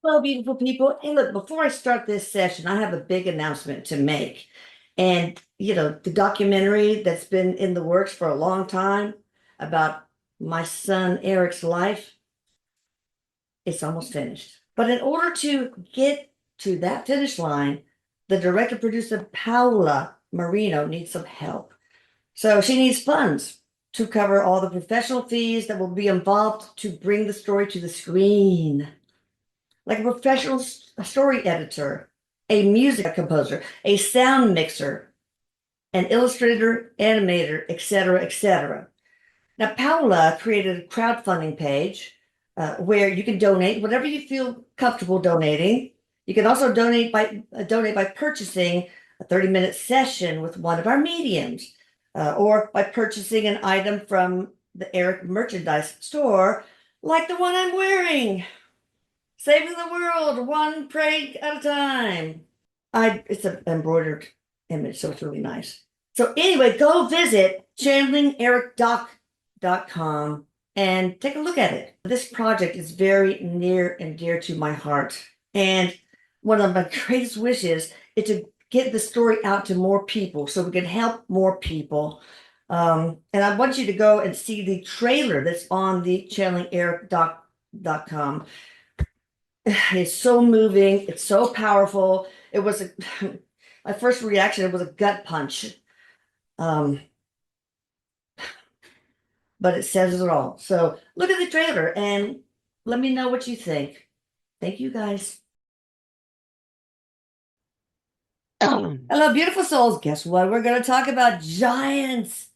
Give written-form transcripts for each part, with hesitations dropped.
Hello, beautiful people. Hey, look, before I start this session, I have a big announcement to make. And, the documentary that's been in the works for a long time about my son Eric's life, it's almost finished. But in order to get to that finish line, the director producer Paula Marino needs some help. So she needs funds to cover all the professional fees that will be involved to bring the story to the screen, like a professional story editor, a music composer, a sound mixer, an illustrator, animator, etc., etc. Now, Paula created a crowdfunding page where you can donate whatever you feel comfortable donating. You can also donate by purchasing a 30-minute session with one of our mediums, or by purchasing an item from the Erik merchandise store, like the one I'm wearing. Saving the world one prank at a time. It's an embroidered image, so it's really nice. So anyway, go visit channelingericdoc.com and take a look at it. This project is very near and dear to my heart. And one of my greatest wishes is to get the story out to more people so we can help more people. And I want you to go and see the trailer that's on the channelingericdoc.com. It's so moving. It's so powerful. It was my first reaction. It was a gut punch. Um, but it says it all. So look at the trailer and let me know what you think. Thank you guys. Hello, beautiful souls. Guess what? We're going to talk about giants,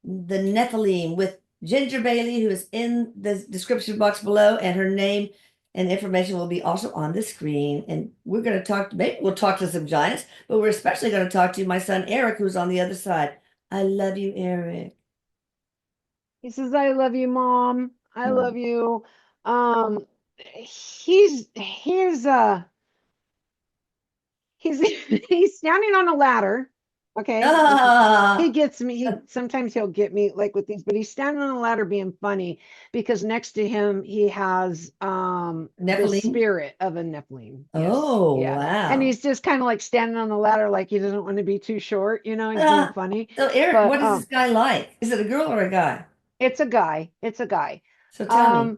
the Nephilim, with Ginger Bailey, who is in the description box below, and her name and information will be also on the screen. And we're going to talk, maybe we'll talk to some giants, but we're especially going to talk to my son Erik, who's on the other side. I love you, Erik. He says, I love you, Mom. I Oh. love you. Um, he's he's he's standing on a ladder. Okay. He Ah, gets me. Sometimes he'll get me like with these, but he's standing on a ladder being funny because next to him he has the Nephilim. spirit of a Nephilim. Yes. Oh, Yeah. And wow. he's just kind of like standing on the ladder like he doesn't want to be too short, he's being Ah, funny. so Erik, But what is this guy like? Is it a girl or a guy? it's a guy. It's a guy. So tell me. Um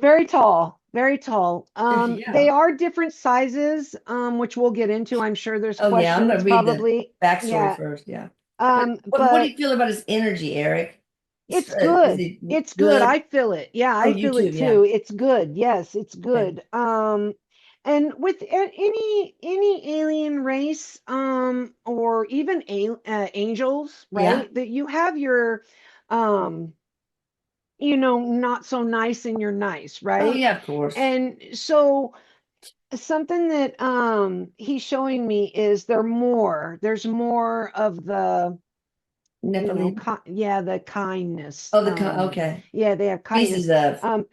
Very tall, very tall. They Yeah. are different sizes, which we'll get into. I'm sure there's Oh, yeah. I'm going questions to read the probably. backstory Yeah. first. Yeah. But Um, what do but you feel about his energy, Erik? it's Is good. he It's good. good? I feel it. Yeah, Oh, I you feel too. it Yeah. too. It's good. Yes, it's Okay. good. And with any alien race, or even angels, Yeah. right? That you have your, um, not so nice and you're nice, Oh, right? yeah, of course. And so something that he's showing me is there's more of the Nephilim. yeah, the kindness. Oh, okay. Yeah, they have kindness. Pieces of. um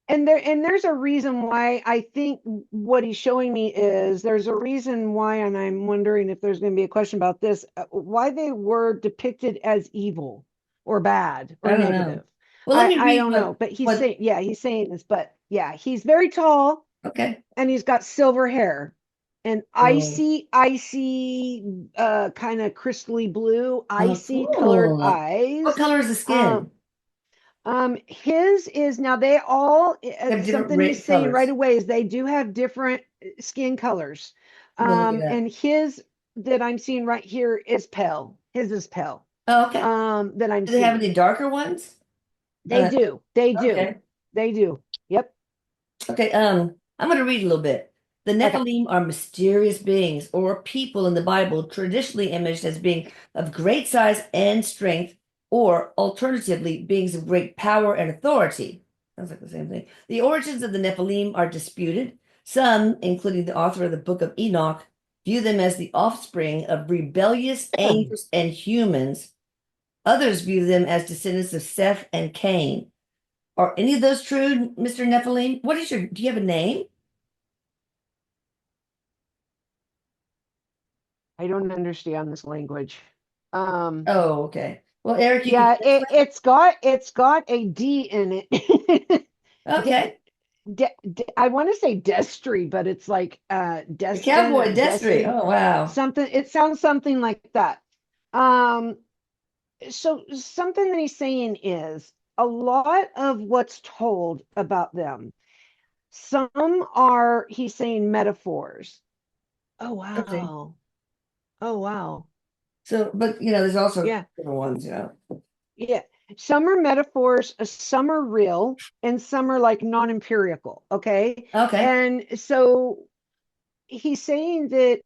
and there's a reason why. I think what he's showing me is there's a reason why, and I'm wondering if there's going to be a question about this, why they were depicted as evil or bad or I don't know. negative. Well, let i me i read don't know, but what, he's saying this. But yeah, he's very tall okay. and he's got silver hair and Oh, icy kind of crystally blue, oh, icy colored cool. What eyes. color is the um skin? his is, now they all, They have different something he's saying right colors. away is they do have different skin colors. I'm gonna look it up. And his that I'm seeing right here is pale. His is pale. Oh, okay. That I'm Do they have seeing. any darker ones? They Uh, do. They do. okay. They do. Yep. Okay. I'm going to read a little bit. The Okay. Nephilim are mysterious beings or people in the Bible traditionally imaged as being of great size and strength, or alternatively, beings of great power and authority. Sounds like the same thing. The origins of the Nephilim are disputed. Some, including the author of the Book of Enoch, view them as the offspring of rebellious angels and humans. Others view them as descendants of Seth and Cain. Are any of those true, Mr. Nephilim? Do you have a name? I don't understand this language. Um, Oh, okay. Well, Erik, you can yeah, translate. it's got a D in it. Okay. I want to say Destry, but it's like The Destin or cowboy Destry. Destry, Oh, wow. something. It sounds something like that. Um, so something that he's saying is a lot of what's told about them. Some are, he's saying, metaphors. Oh Okay. wow. Oh wow. So, but there's also Yeah. different ones. Yeah. Some are metaphors, some are real, and some are like non-empirical. Okay. Okay. And so he's saying that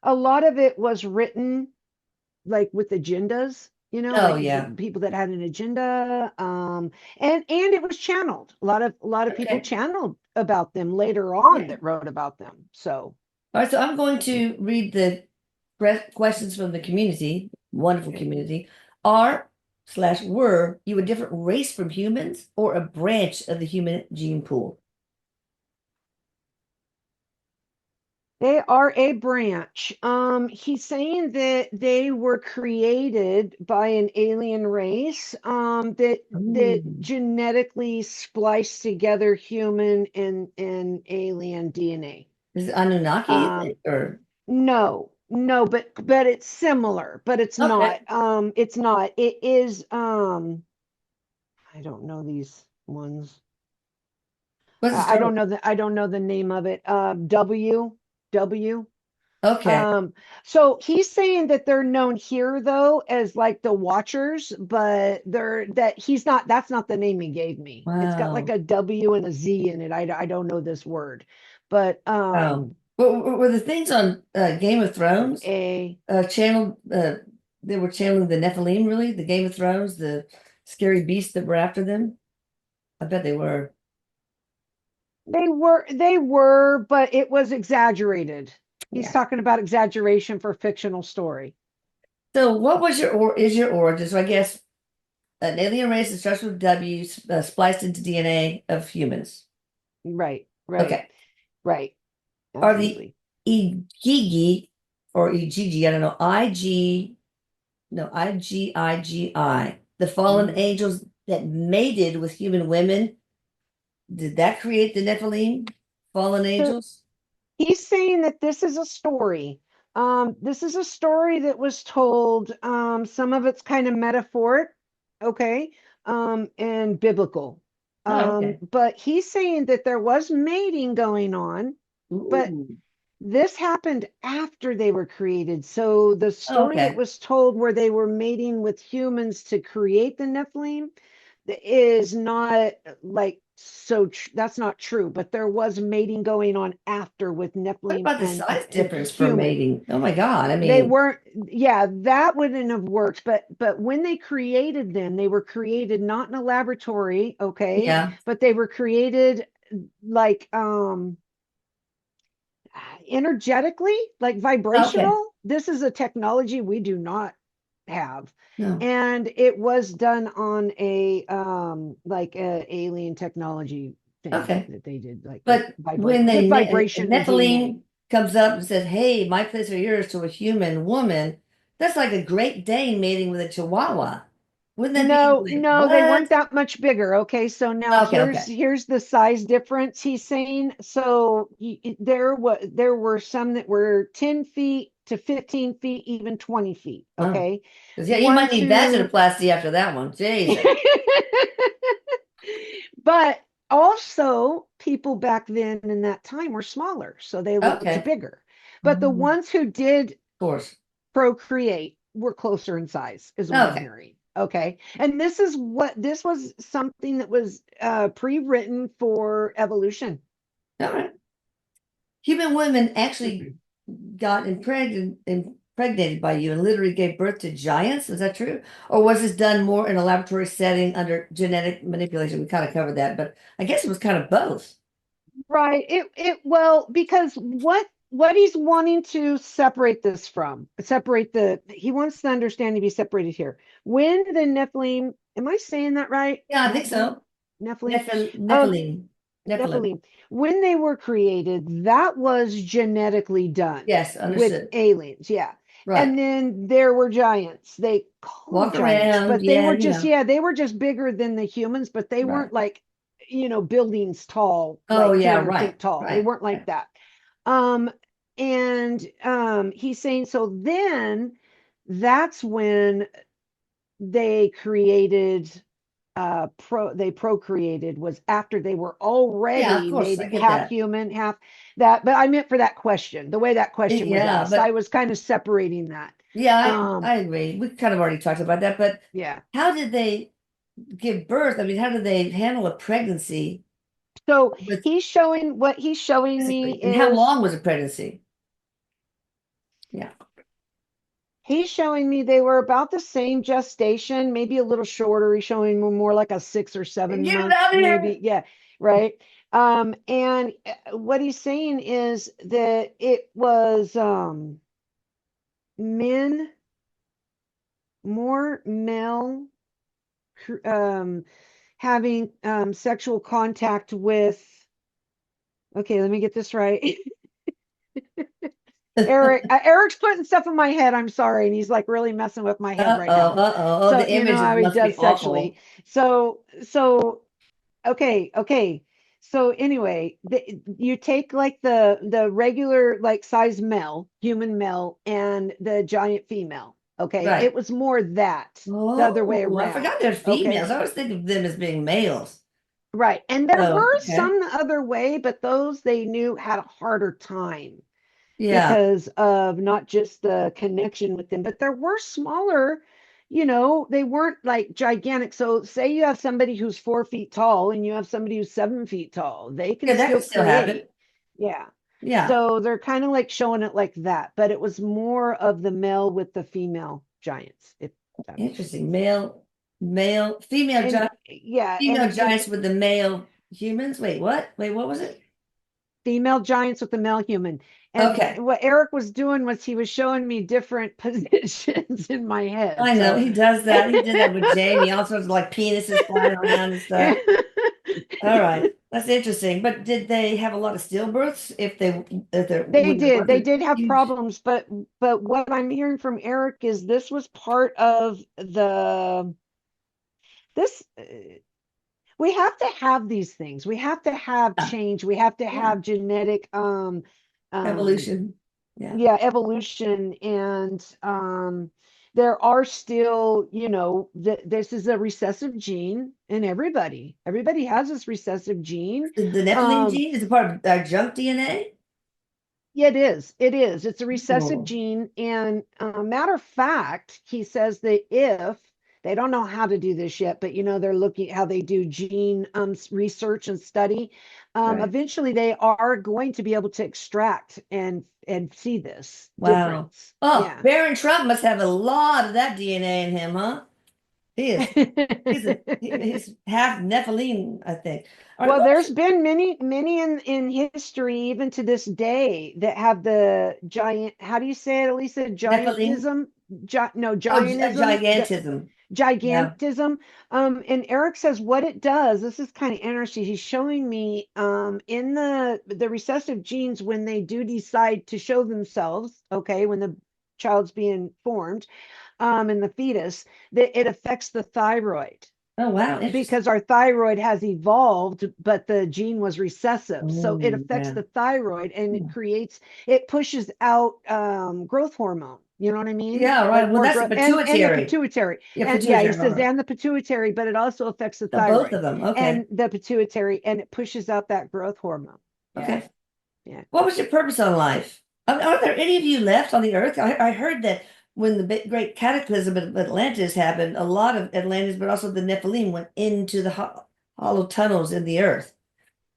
a lot of it was written like with agendas, Oh, like yeah. people that had an agenda, and it was channeled. A lot of people Okay. channeled about them later Yeah. on that wrote about them. So All right. So I'm going to read the questions from the community, wonderful okay. community. Are/were you a different race from humans or a branch of the human gene pool? They are a branch. He's saying that they were created by an alien race, that Ooh. genetically spliced together human and alien DNA. Is it Anunnaki, you Um, think? Or no, but it's similar, but it's okay. not. It's not. It is. I don't know these ones. What's the I start? don't know I don't know the name of it. W. Okay. So he's saying that they're known here though as like the Watchers, but that's not the name he gave me. It's got like Wow. a W and a Z in it. I don't know this word, but Were the things on Game of Thrones a channeled? They were channeling the Nephilim, really? The Game of Thrones, the scary beasts that were after them? I bet they were. they were, but it was exaggerated. He's Yeah. talking about exaggeration for fictional story. So, what was your origin? So, I guess an alien race that starts with W, spliced into DNA of humans. Right, right, Okay. right. Are the Absolutely. Igigi or Igigi, I don't know, Igigi, the fallen Mhm. angels that mated with human women? Did that create the Nephilim? Fallen So angels? he's saying that this is a story. This is a story that was told. Some of it's kind of metaphoric, okay, and biblical. Oh, okay. But he's saying that there was mating going on, but Ooh. this happened after they were created. So the Oh, story that okay. was told where they were mating with humans to create the Nephilim is not like that's not true, but there was mating going on after with What Nephilim about the size and difference for human. mating? Oh my God. I They mean, weren't, yeah, that wouldn't have worked, but when they created them, they were created not in a laboratory, okay, yeah. but they were created like energetically, like Okay. vibrational. This is a technology we do not have. No. And it was done on a like a alien technology thing Okay. that they did, like But when with a vibration and DNA. Nephilim comes up and says, "Hey, my place or yours," to a human woman, that's like a Great Dane mating with a Chihuahua. Wouldn't that be No, like, no, they weren't what? that much bigger. Okay, so now Okay, here's okay. here's the size difference he's saying. So there were some that were 10 feet to 15 feet, even 20 feet. Oh. Okay. Because yeah, you might Ones need who vaginoplasty after that one. Jesus. but also people back then in that time were smaller, so they looked Okay. bigger. But the Of ones who did course. procreate were closer in size, is what I'm Okay. hearing. Okay. And this was something that was pre-written for evolution. All right. Human women actually got impregnated by you and literally gave birth to giants. Is that true? Or was this done more in a laboratory setting under genetic manipulation? We kind of covered that, but I guess it was kind of both. Right. Well, because what he's wanting to separate this from, he wants the understanding to be separated here. When the Nephilim, am I saying that right? Yeah, I think Nephilim? so. Nephilim? Oh, Nephilim. Nephilim. Nephilim, when they were created, that was genetically done Yes, with understood. aliens. Yeah. Right. And then there were giants. They call them Walk giants, around. but they Yeah, were you just, know. yeah, they were just bigger than the humans, but they Right. weren't like, buildings tall, Oh like yeah, 200 right. feet tall. They Right. weren't like Right. that. Um, and he's saying, so then that's when they created they procreated was after they were Yeah, of already course. I made get half that. human, half that. But I meant for that question, the way that question was Yeah, asked, I but was kind of separating that. yeah, Um, I agree. We kind of already talked about that, but yeah. how did they give birth? I mean, how did they handle a pregnancy So with he's showing what he's showing me physically? And how is long was a pregnancy? Yeah. he's showing me they were about the same gestation, maybe a little shorter. He's showing me more like a 6 or 7 Get it month, out of here. maybe. Yeah, right. And what he's saying is that it was men, more male, um, having sexual contact with. Okay, let me get this right. Eric's putting stuff in my head. I'm sorry, and he's like really messing with my head right now. Uh-oh. Oh, So the you know images how he must be does sexually. awful. So okay. So anyway, you take like the regular like size male, human male, and the giant female. Okay, it Right. was more that the other way Oh, I forgot around. they're Okay, females. I always think of them as being males. right. And there Oh, were okay. some the other way, but those they knew had a harder time Yeah. because of not just the connection with them, but there were smaller, they weren't like gigantic. So say you have somebody who's 4 feet tall and you have somebody who's 7 feet tall, they can Yeah, that still could still happen. create. Yeah. Yeah. So they're kind of like showing it like that, but it was more of the male with the female giants, if that makes sense. Interesting. Female And giant, yeah, female and giants with the male humans. Wait, what? Wait, what was it? female giants with the male human. And Okay. what Eric was doing was he was showing me different positions in my head. I know So he does that. He did that with Jamie. All sorts of like penises flying around and stuff. All right. That's interesting. But did they have a lot of stillbirths if there they when there did. They wasn't did have huge? problems, but what I'm hearing from Eric is this was part of the this we have to have these things. We have to have Yeah. change. We have to Yeah. have genetic um Evolution. Yeah. yeah, evolution. And there are still, this is a recessive gene in everybody has this recessive gene. The Nephilim um gene is a part of our junk DNA. yeah, it's a recessive Oh, gene. And matter of fact, he says that if they don't know how to do this yet, but they're looking at how they do gene research and study. right. Eventually they are going to be able to extract and see this Wow. difference. Oh, Yeah. Barron Trump must have a lot of that DNA in him, huh? He is. He's half Nephilim, I think. All right, Well, what was there's it? been many in history, even to this day, that have the giant. How do you say it, Elisa? Nephilim? Giantism? No, Oh, giantism. The gigantism. Yeah. gigantism. And Eric says what it does. This is kind of interesting. He's showing me in the recessive genes when they do decide to show themselves. Okay, when the child's being formed, in the fetus, that it affects the thyroid Oh, wow. Interesting. because our thyroid has evolved, but the gene was recessive. So it Oh, affects yeah. the thyroid and Hmm. it pushes out growth hormone. You know what I mean? Yeah, right. Like Well, more that's the growth and the pituitary. pituitary. Yeah, And yeah, he pituitary. All says, right. and the pituitary, but it also affects the So both thyroid of them. and Okay. the pituitary, and it pushes out that growth hormone. Yeah. Okay. Yeah. What was your purpose on life? Are there any of you left on the earth? I heard that when the great cataclysm of Atlantis happened, a lot of Atlantis, but also the Nephilim went into the hollow tunnels in the earth,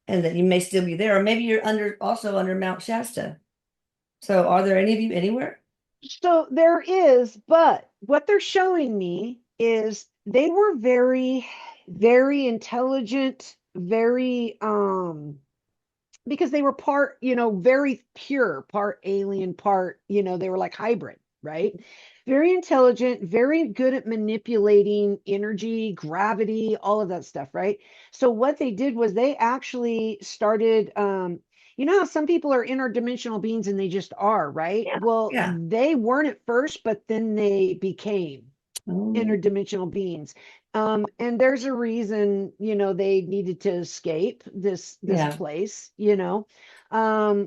and that you may still be there, or maybe you're also under Mount Shasta. So, are there any of you anywhere? So there is, but what they're showing me is they were very, very intelligent, very because they were part, very pure, part alien, part, they were like hybrid, right? Very intelligent, very good at manipulating energy, gravity, all of that stuff, right? So what they did was they actually started, you know how some people are interdimensional beings and they just are, right? Yeah. Well, Yeah. they weren't at first, but then they became Oh, interdimensional beings. And there's a reason, you know, they needed to escape this yeah. place, you know,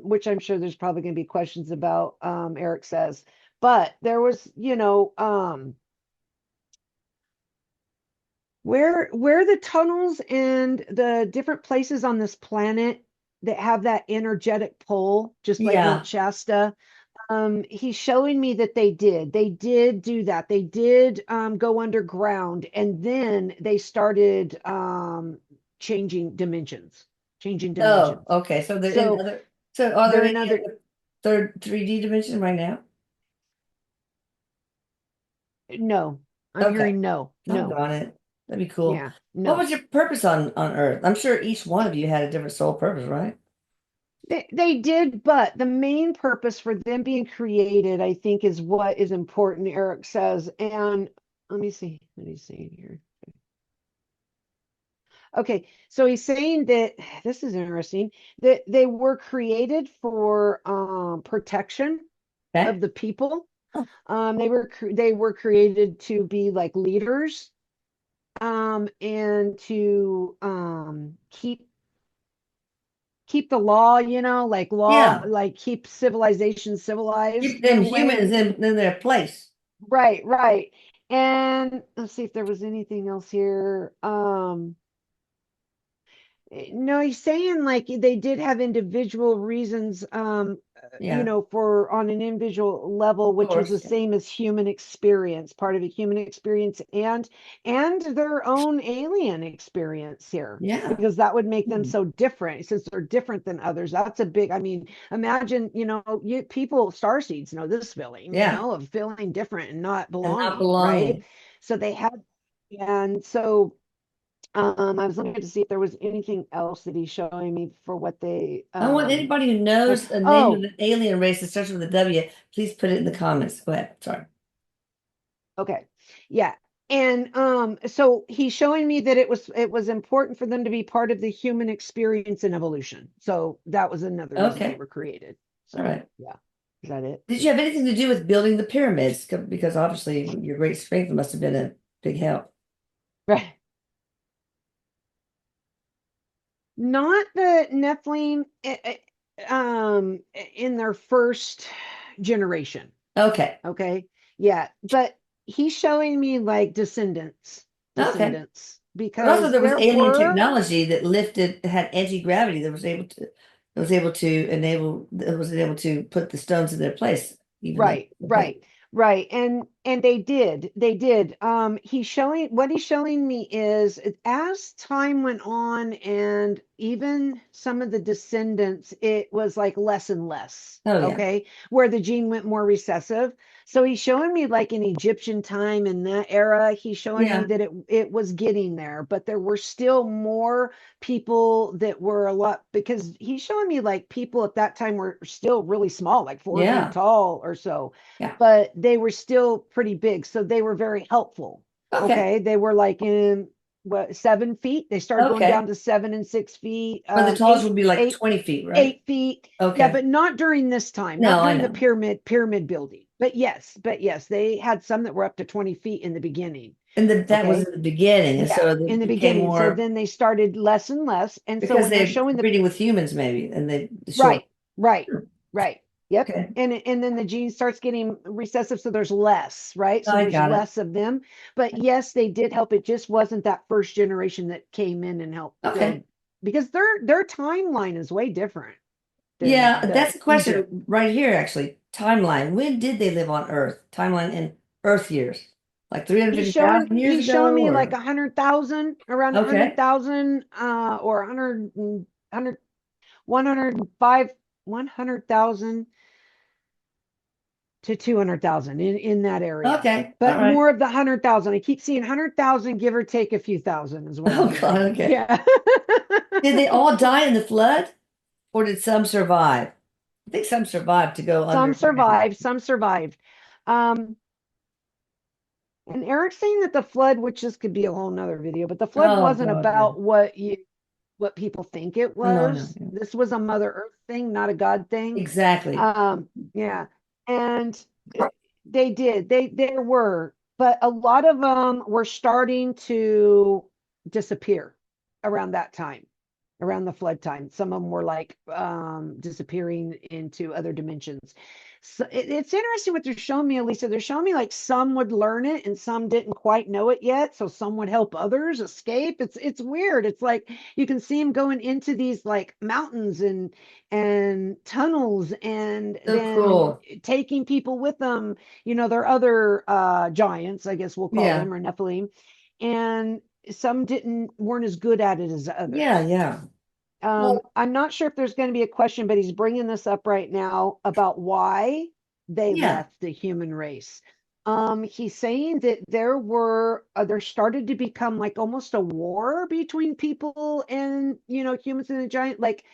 which I'm sure there's probably going to be questions about, Eric says. But there was, you know, where the tunnels and the different places on this planet that have that energetic pull, just like Yeah. Mount Shasta, he's showing me that they did do that. They did go underground, and then they started changing Oh, dimensions. okay. So they're in So other, so are there they're any another other third 3D dimension right now? no. I'm Okay. hearing no, no. Doggone it. That'd be cool. Yeah, What no. was your purpose on Earth? I'm sure each one of you had a different soul purpose, right? They did, but the main purpose for them being created, I think, is what is important, Eric says. And let me see. What he's saying here. Okay, so he's saying that this is interesting, that they were created for protection Okay. of the people. Oh, They were created to be like leaders, and to keep the law, you know, like law, yeah. like keep civilization Keep civilized in them a way. humans in their place. Right, right. And let's see if there was anything else here. No, he's saying like they did have individual reasons, you Yeah. know, for on an individual level, Of which was the course. same as human experience, part of a human experience, and their own alien experience here, Yeah. because that would make them Hmm. so different since they're different than others. That's a big, I mean, imagine, you know, people, starseeds know this feeling, you Yeah. know, of feeling different and not And not belonging, right? belonging. So they had, and so I was looking to see if there was anything else that he's showing me for what they I want anybody who like. knows the name of Oh, the alien race that starts with a W, please put it in the comments. Go ahead. Sorry. okay. Yeah. And so he's showing me that it was important for them to be part of the human experience and evolution. So that was another reason they Okay. were created. All So right. yeah. Is that it? Did you have anything to do with building the pyramids? Because obviously your great strength must have been a big help. Right. Not the Nephilim, in their first generation. Okay. Okay. Yeah. But he's showing me like Okay. descendants, But also because there was there alien were, technology that lifted, had anti-gravity that was able to put the stones in their place, even though right, right, right. And they did. He's showing me is as time went on and even some of the descendants, it was like less and less. oh yeah. Okay. Where the gene went more recessive. So he's showing me like in Egyptian time in that era, he's showing me Yeah. that it was getting there, but there were still more people that were a lot, because he's showing me like people at that time were still really small, like 4 feet Yeah. tall or so, Yeah. but they were still pretty big. So they were very helpful. Okay. Okay. They were like in what, 7 feet. They started going down Okay. to 7 and 6 feet, But the tallest would be like eight, 20 feet, right? 8 feet. Yeah, Okay. but not during this time, No, not I during the know. pyramid building. But yes, they had some that were up to 20 feet in the beginning. And that was Okay. in the beginning, and Yeah, so in it the became beginning. So more then they started less and less. And so because when they're they're showing the breeding with humans, maybe, and they short. right, right, right. Yep. Okay, And then the gene starts getting recessive, so there's less, right? So I there's got it. less of them. But yes, they did help. It just wasn't that first generation that came in and helped Okay. build, because their timeline is way different than Yeah, the that's the Egypt. question right here, actually. Timeline. When did they live on Earth? Timeline in Earth years. Like He's showing 350,000 years he's showing ago, me like or 100,000, around a hundred okay. thousand, or 100, 105, 100,000 to 200,000 in that area. Okay. All But right. more of the 100,000. I keep seeing 100,000, give or take a few thousand, is what I'm Oh God, hearing. okay. Yeah. Did they all die in the flood, or did some survive? I think some survived to go Some underground. survived, some survived. Um, And Eric's saying that the flood, which this could be a whole nother video, but the flood Oh wasn't God, yeah. about what people think it Oh, no, no, was. yeah. This was a Mother Earth thing, not a God thing. Exactly. Yeah. And they did. There were, but a lot of them were starting to disappear around that time, around the flood time. Some of them were like disappearing into other dimensions. So it's interesting what they're showing me, Elisa. They're showing me like some would learn it and some didn't quite know it yet. So some would help others escape. It's weird. It's like you can see them going into these like mountains and tunnels and So then cool. taking people with them. You know, there are other giants, I guess we'll call Yeah. them, or Nephilim. And some weren't as good at it as Yeah, others. yeah. Well, I'm not sure if there's going to be a question, but he's bringing this up right now about why they yeah. left the human race. He's saying that there started to become like almost a war between people and, humans and the giant, like,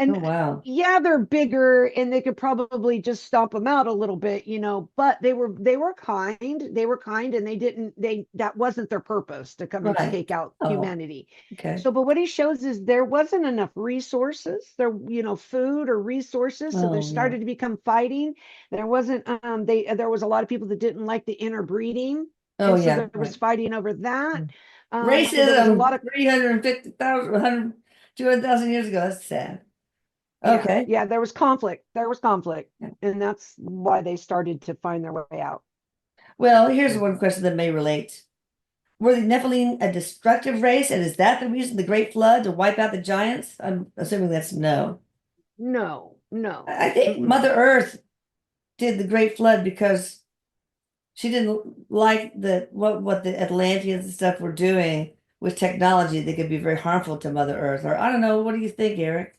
Oh and wow. yeah, they're bigger and they could probably just stomp them out a little bit, but they were kind and that wasn't their purpose to come and Right. take out Oh, humanity. okay. So, but what he shows is there wasn't enough resources, food or resources. So there Oh yeah. started to become fighting. There wasn't, there was a lot of people that didn't like the interbreeding. Oh And so yeah. there was Right. fighting over that. Mm. So there was a lot Racism of, 350,000, 200,000 years ago. That's sad. yeah, Okay. yeah, there was conflict. There was conflict. Yeah. And that's why they started to find their way out. Well, here's So, one question that may relate. Were the Nephilim a destructive race, and is that the reason the Great Flood to wipe out the giants? I'm assuming that's no. no, no. I think Mm-mm. Mother Earth did the Great Flood because she didn't like what the Atlanteans and stuff were doing with technology that could be very harmful to Mother Earth. Or I don't know. What do you think, Eric?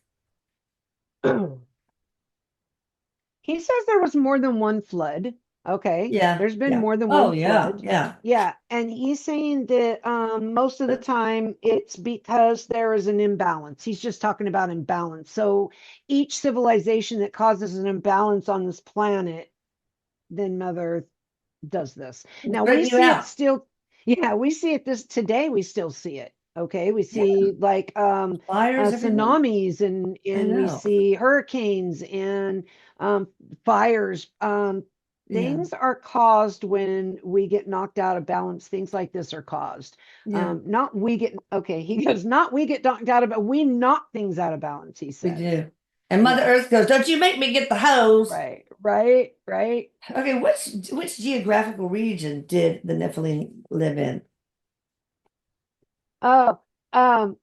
He says there was more than one flood. Okay. Yeah, There's been yeah. more than Oh, one yeah, flood. yeah. Yeah. And he's saying that most of the time it's because there is an imbalance. He's just talking about imbalance. So each civilization that causes an imbalance on this planet, then Mother Earth does this. It's Now we breaking you see it out. still, yeah, we see it this today, we still see it. Okay, we Yeah, see like fires, everything. tsunamis and I we know. see hurricanes and fires. Yeah, Things are caused when we get knocked out of balance. Things like this are caused. yeah, Not we get okay. He goes, not we get knocked out of, but we knock things out of balance. He we says, do. And Mother yeah, Earth goes, "Don't you make me get the hose." right, right, right. Okay, which geographical region did the Nephilim live in? Oh, um,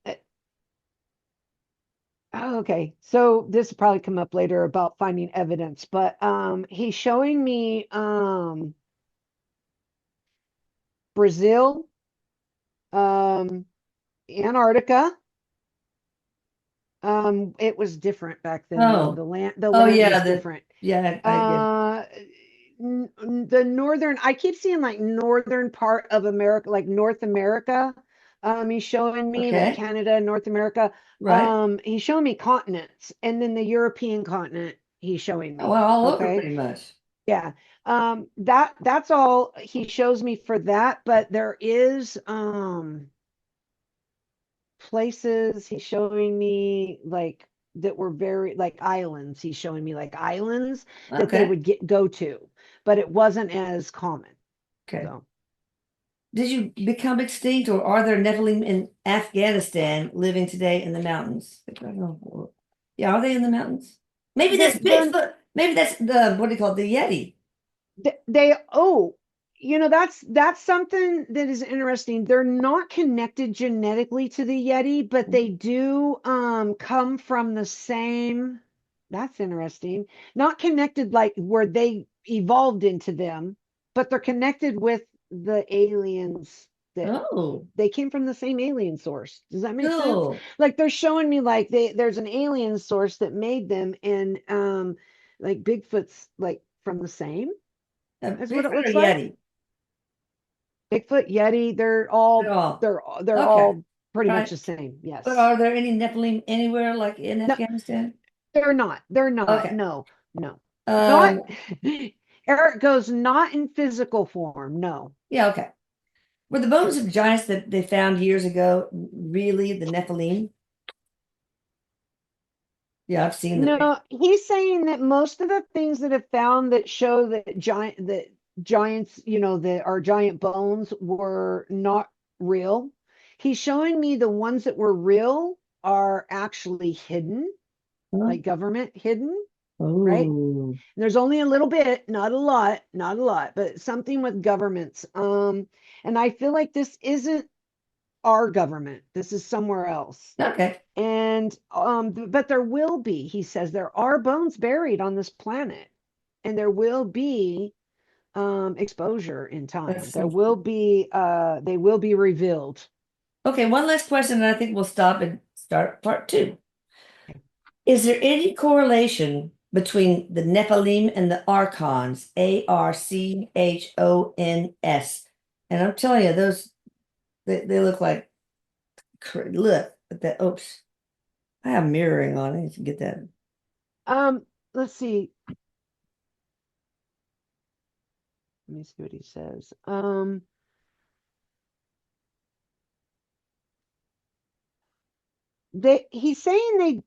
oh, okay. So this will probably come up later about finding evidence, but he's showing me Brazil, um Antarctica. It was different back then though. Oh, The land yeah, was different. I get it. Uh the northern, I keep seeing like northern part of America, like North America. He's showing me like Okay, Canada, North America. right. He's showing me continents, and then the European continent he's showing Oh, me. well, all over Okay. pretty much. Yeah. That's all he shows me for that, but there is places he's showing me like that were very like islands. He's showing me like islands that they Okay, would go to, but it wasn't as common. okay. So Did you become extinct, or are there Nephilim in Afghanistan living today in the mountains? I don't know. Yeah, are they in the mountains? Maybe they're that's they're Bigfoot. Maybe that's the what do you call it? The Yeti. they oh, that's something that is interesting. They're not connected genetically to the Yeti, but they do come from the same. That's interesting. Not connected like where they evolved into them, but they're connected with the aliens that Oh, they came from the same alien source. Does that make sense? cool. Like they're showing me like there's an alien source that made them, and like Bigfoot's like from the same. That's what it Bigfoot or looks like. Yeti? Bigfoot, Yeti, They're all they're okay. all pretty All much right. the same. But Yes. are there any Nephilim anywhere, like in No, Afghanistan? they're not. They're not. Okay. No, no. Not Um, Eric goes not in physical form. No. yeah, okay. Were the bones of giants that they found years ago really the Nephilim? Yeah, I've seen the picture. No, he's saying that most of the things that have found that show that giants, that are giant bones were not real. He's showing me the ones that were real are actually hidden, Huh? like government hidden, right? Oh, And there's only a little bit, not a lot, not a lot, but something with governments. And I feel like this isn't our government. This is somewhere else. okay. And but there will be, he says, there are bones buried on this planet, and there will be exposure in time. That's There so will be they will be revealed. okay. One last question, and I think we'll stop and start part two. Is there any correlation between the Nephilim and the Archons, Archons? And I'm telling you, those they look like look at that. Oops, I have mirroring on. I need to get that. Let's see. Let me see what he says. He's saying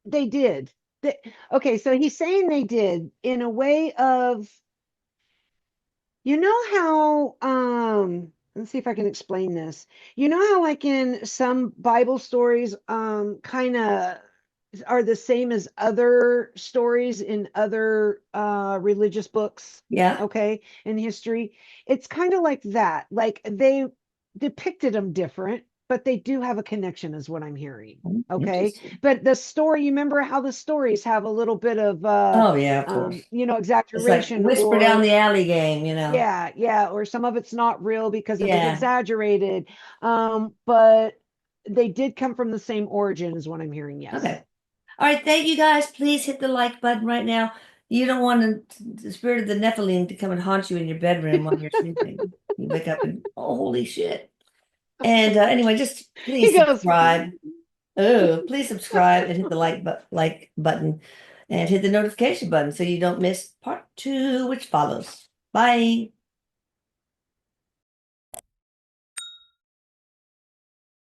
they did. They, okay, so he's saying they did in a way of, how let's see if I can explain this. You know how like in some Bible stories kind of are the same as other stories in other religious books, Yeah. okay, in history. It's kind of like that. Like they depicted them different, but they do have a connection, is what I'm hearing. Okay. Interesting. But the story, you remember how the stories have a little bit of Oh yeah, of course. It's like exaggeration, whisper down or the alley game. yeah, or some of it's not real because it was Yeah. exaggerated. But they did come from the same origin, is what I'm hearing. Yes. Okay. All right. Thank you guys. Please hit the like button right now. You don't want the spirit of the Nephilim to come and haunt you in your bedroom while you're sleeping. You wake up and oh, holy shit. And anyway, just He please goes, subscribe. Oh, please subscribe and hit the like button and hit the notification button so you don't miss part two, which follows. Bye.